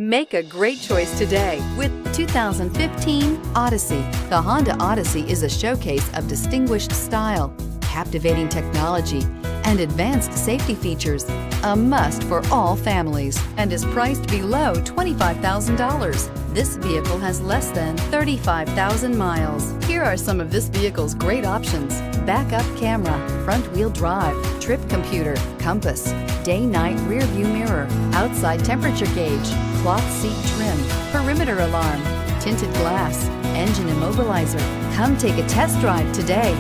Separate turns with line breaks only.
Make a great choice today with 2015 Odyssey. The Honda Odyssey is a showcase of distinguished style, captivating technology, and advanced safety features. A must for all families and is priced below $25,000. This vehicle has less than 35,000 miles. Here are some of this vehicle's great options: backup camera, front-wheel drive, trip computer, compass, day-night rear-view mirror, outside temperature gauge, cloth seat trim, perimeter alarm, tinted glass, engine immobilizer. Come take a test drive today.